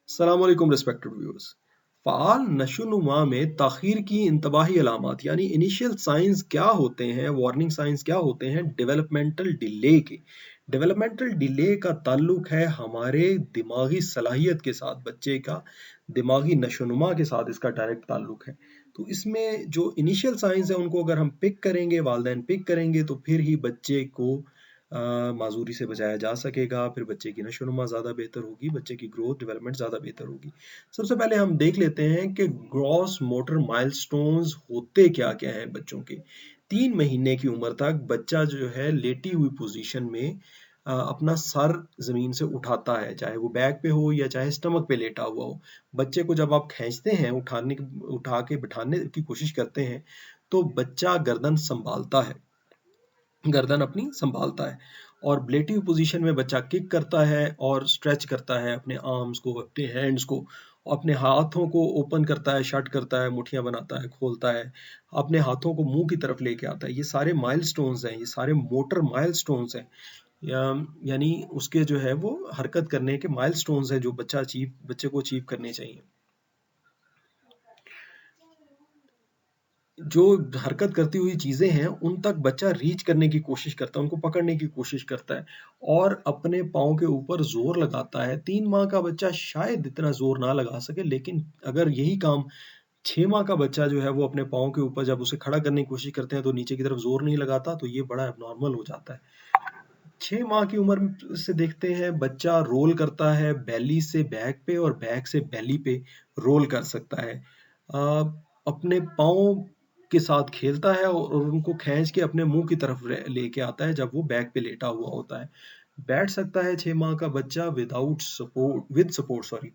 अस्सलाम वालेकुम respected viewers. Fall नशोनुमा में ताख़ीर की इंतबाही अलामात यानी इनिशियल साइंस क्या होते हैं, वार्निंग साइंस क्या होते हैं डेवलपमेंटल डिले के। डेवलपमेंटल डिले का ताल्लुक है हमारे दिमागी सलाहियत के साथ, बच्चे का दिमागी नशोनुमा के साथ इसका डायरेक्ट ताल्लुक है। तो इसमें जो इनिशियल साइंस है उनको अगर हम पिक करेंगे, वालिदैन पिक करेंगे तो फिर ही बच्चे को माजूरी से बचाया जा सकेगा, फिर बच्चे की नशोनुमा ज़्यादा बेहतर होगी, बच्चे की ग्रोथ डेवलपमेंट ज़्यादा बेहतर होगी। सबसे पहले हम देख लेते हैं कि ग्रॉस मोटर माइलस्टोन्स होते क्या क्या हैं बच्चों के। 3 महीने की उम्र तक बच्चा जो है लेटी हुई पोजीशन में अपना सर जमीन से उठाता है, चाहे वो बैक पे हो या चाहे स्टमक पे लेटा हुआ हो। बच्चे को जब आप खींचते हैं, उठा के बिठाने की कोशिश करते हैं तो बच्चा गर्दन अपनी संभालता है और लेटी हुई पोजीशन में बच्चा किक करता है और स्ट्रेच करता है अपने आर्म्स को, अपने हैंड्स को, अपने हाथों को ओपन करता है, शट करता है, मुट्ठियां बनाता है, खोलता है, अपने हाथों को मुंह की तरफ लेके आता है। ये सारे माइलस्टोन्स हैं, ये सारे मोटर माइलस्टोन्स हैं। यानी उसके जो है वो हरकत करने के माइलस्टोन्स हैं जो बच्चे को अचीव करने चाहिए। जो हरकत करती हुई चीजें हैं उन तक बच्चा रीच करने की कोशिश करता है, उनको पकड़ने की कोशिश करता है और अपने पाँव के ऊपर जोर लगाता है। 3 माह का बच्चा शायद इतना जोर ना लगा सके, लेकिन अगर यही काम 6 माह का बच्चा जो है वो अपने पाँव के ऊपर जब उसे खड़ा करने की कोशिश करते हैं तो नीचे की तरफ जोर नहीं लगाता, तो ये बड़ा एबनॉर्मल हो जाता है। 6 माह की उम्र से देखते हैं बच्चा रोल करता है, बेली से बैक पे और बैक से बेली पे रोल कर सकता है। अपने पाँव के साथ खेलता है और उनको खींच के अपने मुंह की तरफ लेके आता है जब वो बैक पे लेटा हुआ होता है। बैठ सकता है 6 माह का बच्चा विद सपोर्ट, सॉरी।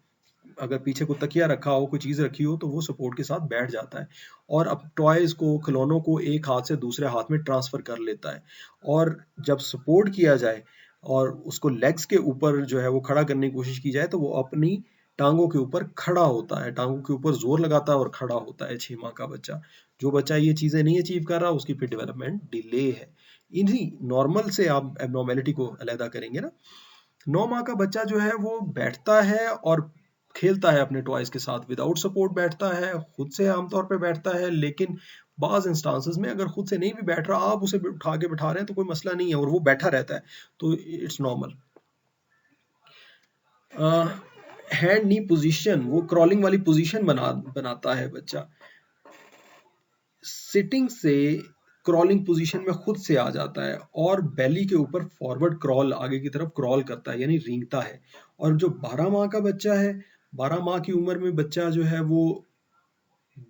अगर पीछे को तकिया रखा हो, कोई चीज रखी हो तो वो सपोर्ट के साथ बैठ जाता है और अब टॉयज को, खिलौनों को एक हाथ से दूसरे हाथ में ट्रांसफर कर लेता है। और जब सपोर्ट किया जाए और उसको लेग्स के ऊपर जो है वो खड़ा करने की कोशिश की जाए तो वो अपनी टांगों के ऊपर खड़ा होता है, टांगों के ऊपर जोर लगाता है और खड़ा होता है 6 माह का बच्चा। जो बच्चा ये चीजें नहीं अचीव कर रहा उसकी फिर डेवलपमेंट डिले है। इन्हीं नॉर्मल से आप एबनॉर्मेलिटी को अलहदा करेंगे ना। 9 माह का बच्चा जो है वो बैठता है और खेलता है अपने टॉयज के साथ, विदाउट सपोर्ट बैठता है, खुद से आमतौर पे बैठता है, लेकिन बाज इंस्टांसेस में अगर खुद से नहीं भी बैठ रहा, आप उसे उठा के बिठा रहे हैं तो कोई मसला नहीं है और वो बैठा रहता है, तो it's normal. Hand knee position, वो क्रॉलिंग वाली पोजीशन बनाता है बच्चा। सिटिंग से क्रॉलिंग पोजीशन में खुद से आ जाता है और बेली के ऊपर फॉरवर्ड क्रॉल, आगे की तरफ क्रॉल करता है यानी रेंगता है। और जो 12 माह का बच्चा है, 12 माह की उम्र में बच्चा जो है वो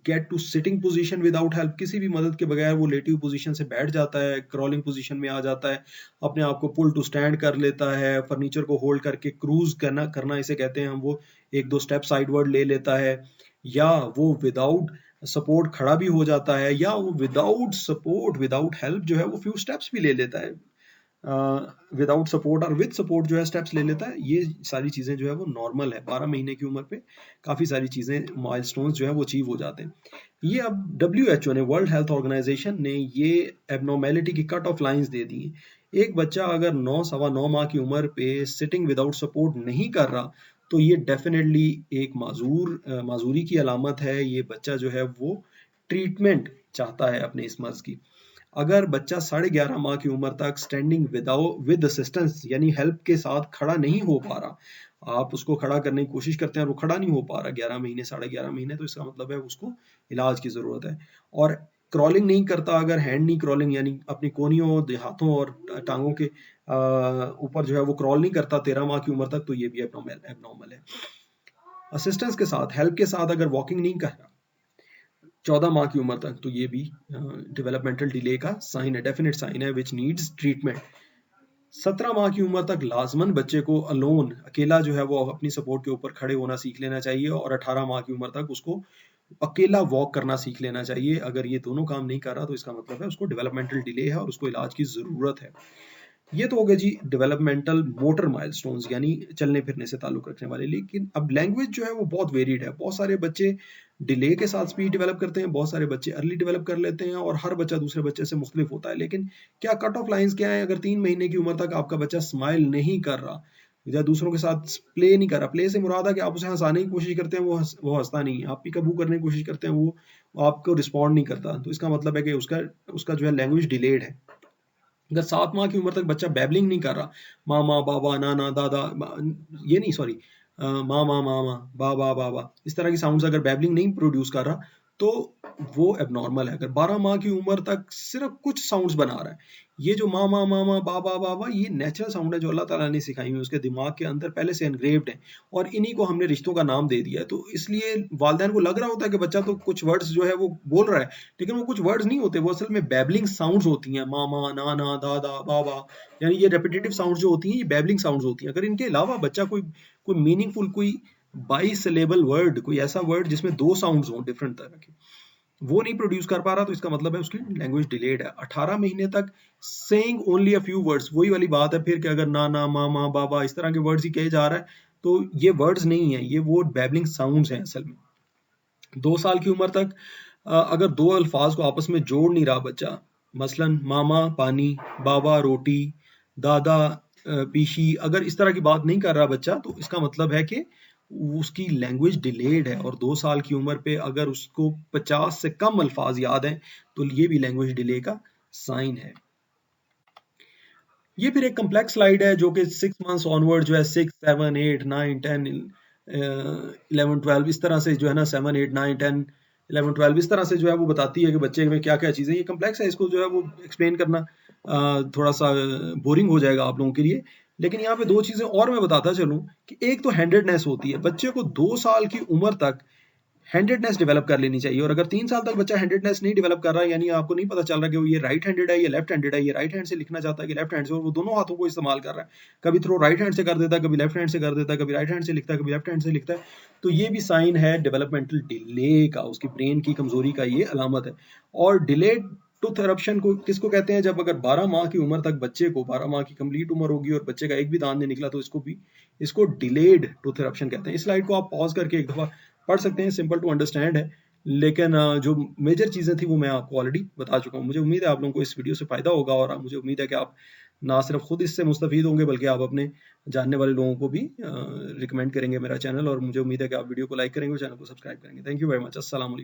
get to sitting position without help, किसी भी मदद के बगैर वो लेटी हुई पोजीशन से बैठ जाता है, क्रॉलिंग पोजीशन में आ जाता है, अपने आप को पुल टू स्टैंड कर लेता है, फर्नीचर को होल्ड करके क्रूज करना करना इसे कहते हैं हम, वो एक दो स्टेप साइडवर्ड ले लेता है, या वो विदाउट सपोर्ट खड़ा भी हो जाता है, या वो विदाउट सपोर्ट विदाउट हेल्प जो है वो फ्यू स्टेप्स भी ले लेता है। विदाउट सपोर्ट और विद सपोर्ट जो है स्टेप्स ले लेता है। ये सारी चीजें जो है वो नॉर्मल है। 12 महीने की उम्र पे काफी सारी चीजें, माइलस्टोन्स जो है वो अचीव हो जाते हैं। ये अब WHO ने, वर्ल्ड हेल्थ ऑर्गेनाइजेशन ने ये एबनॉर्मेलिटी की कट ऑफ लाइंस दे दी हैं। एक बच्चा अगर 9 सवा 9 माह की उम्र पे सिटिंग विदाउट सपोर्ट नहीं कर रहा तो ये डेफिनेटली एक माजूरी की अलामत है। ये बच्चा जो है वो ट्रीटमेंट चाहता है अपने इस मर्ज की। अगर बच्चा 11.5 माह की उम्र तक स्टैंडिंग विद असिस्टेंस यानी हेल्प के साथ खड़ा नहीं हो पा रहा, आप उसको खड़ा करने की कोशिश करते हैं और वो खड़ा नहीं हो पा रहा 11 महीने, 11.5 महीने, तो इसका मतलब है उसको इलाज की जरूरत है। और क्रॉलिंग नहीं करता, अगर हैंड नहीं क्रॉलिंग यानी अपनी कोहनियों, हाथों और टांगों के ऊपर जो है वो क्रॉल नहीं करता 13 माह की उम्र तक, तो ये भी एबनॉर्मल है। असिस्टेंस के साथ, हेल्प के साथ अगर वॉकिंग नहीं कर रहा 14 माह की उम्र तक, तो ये भी डेवलपमेंटल डिले का साइन है, डेफिनेट साइन है विच नीड्स ट्रीटमेंट। 17 माह की उम्र तक लाजमन बच्चे को अलोन, अकेला जो है वो अपनी सपोर्ट के ऊपर खड़े होना सीख लेना चाहिए और 18 माह की उम्र तक उसको अकेला वॉक करना सीख लेना चाहिए। अगर ये दोनों काम नहीं कर रहा तो इसका मतलब है उसको डेवलपमेंटल डिले है और उसको इलाज की जरूरत है। ये तो हो गया जी डेवलपमेंटल मोटर माइलस्टोन्स यानी चलने फिरने से ताल्लुक रखने वाले। लेकिन अब लैंग्वेज जो है वो बहुत वेरिड है। बहुत सारे बच्चे डिले के साथ स्पीड डेवलप करते हैं, बहुत सारे बच्चे अर्ली डेवलप कर लेते हैं और हर बच्चा दूसरे बच्चे से मुख्तलिफ होता है। लेकिन क्या कट ऑफ लाइंस क्या है? अगर 3 महीने की उम्र तक आपका बच्चा स्माइल नहीं कर रहा या दूसरों के साथ प्ले नहीं कर रहा। प्ले से मुराद है कि आप उसे हंसाने की कोशिश करते हैं, वो हंसता नहीं है। आप पीकअबू करने की कोशिश करते हैं, वो आपको रिस्पॉन्ड नहीं करता। तो इसका मतलब है कि उसका उसका जो है लैंग्वेज डिलेड है। अगर 7 माह की उम्र तक बच्चा बैबलिंग नहीं कर रहा, मामा बाबा नाना दादा ये नहीं, सॉरी, मामा मामा बाबा बाबा, इस तरह की साउंड्स अगर बैबलिंग नहीं प्रोड्यूस कर रहा, तो वो एबनॉर्मल है। अगर 12 माह की उम्र तक सिर्फ कुछ साउंड्स बना रहा है, ये जो मामा मामा बाबा बाबा, ये नेचुरल साउंड है जो अल्लाह ताला ने सिखाई हुई है, उसके दिमाग के अंदर पहले से एनग्रेव्ड है, और इन्हीं को हमने रिश्तों का नाम दे दिया है। तो इसलिए वालिदैन को लग रहा होता है कि बच्चा तो कुछ वर्ड्स जो है वो बोल रहा है, लेकिन वो कुछ वर्ड्स नहीं होते, वो असल में बैबलिंग साउंड्स होती हैं। मामा नाना दादा बाबा, यानी ये रेपिटेटिव साउंड्स जो होती हैं, ये बैबलिंग साउंड्स होती हैं। अगर इनके अलावा बच्चा कोई कोई मीनिंगफुल, कोई 22 सिलेबल वर्ड, कोई ऐसा वर्ड जिसमें 2 साउंड्स हों डिफरेंट तरह के, वो नहीं प्रोड्यूस कर पा रहा, तो इसका मतलब है उसकी लैंग्वेज डिलेड है। 18 महीने तक saying only a few words, वही वाली बात है फिर कि अगर नाना मामा बाबा इस तरह के वर्ड्स ही कहे जा रहा है, तो ये वर्ड्स नहीं है, ये वो बैबलिंग साउंड्स हैं असल में। 2 साल की उम्र तक अगर 2 अल्फाज को आपस में जोड़ नहीं रहा बच्चा, मसलन मामा पानी, बाबा रोटी, दादा पीशी, अगर इस तरह की बात नहीं कर रहा बच्चा, तो इसका मतलब है कि उसकी लैंग्वेज डिलेड है। और 2 साल की उम्र पे अगर उसको 50 से कम अल्फाज याद हैं, तो ये भी लैंग्वेज डिले का साइन है। ये फिर एक कम्प्लेक्स स्लाइड है जो कि 6 मंथ्स ऑनवर्ड जो है 6, 7, 8, 9, 10, 11, 12 इस तरह से जो है ना, 7, 8, 9, 10, 11, 12 इस तरह से जो है वो बताती है कि बच्चे में क्या क्या चीज़ें। ये कम्प्लेक्स है, इसको जो है वो एक्सप्लेन करना थोड़ा सा बोरिंग हो जाएगा आप लोगों के लिए। लेकिन यहाँ पे 2 चीज़ें और मैं बताता चलूँ कि एक तो हैंडेडनेस होती है। बच्चे को 2 साल की उम्र तक हैंडेडनेस डेवलप कर लेनी चाहिए। और अगर 3 साल तक बच्चा हैंडेडनेस नहीं डेवलप कर रहा है, यानी आपको नहीं पता चल रहा कि वो ये राइट हैंडेड है, ये लेफ्ट हैंडेड है, ये राइट हैंड से लिखना चाहता है कि लेफ्ट हैंड से, और वो दोनों हाथों को इस्तेमाल कर रहा है, कभी थ्रो राइट हैंड से कर देता है, कभी लेफ्ट हैंड से कर देता है, कभी राइट हैंड से लिखता है, कभी लेफ्ट हैंड से लिखता है, तो ये भी साइन है डेवलपमेंटल डिले का, उसकी ब्रेन की कमजोरी का ये अलामत है। और डिलेड टूथ इरप्शन को किसको कहते हैं? जब अगर 12 माह की उम्र तक बच्चे को, 12 माह की कंप्लीट उम्र होगी और बच्चे का एक भी दांत नहीं निकला, तो इसको डिलेड टूथ इरप्शन कहते हैं। इस स्लाइड को आप पॉज करके एक दफा पढ़ सकते हैं, सिंपल टू अंडरस्टैंड है। लेकिन जो मेजर चीज़ें थी वो मैं आपको ऑलरेडी बता चुका हूँ। मुझे उम्मीद है आप लोगों को इस वीडियो से फ़ायदा होगा, और मुझे उम्मीद है कि आप ना सिर्फ खुद इससे मुस्तफ़ीद होंगे, बल्कि आप अपने जानने वाले लोगों को भी रिकमेंड करेंगे मेरा चैनल। और मुझे उम्मीद है कि आप वीडियो को लाइक करेंगे और चैनल को सब्सक्राइब करेंगे। Thank you very much. अस्सलाम वालेकुम।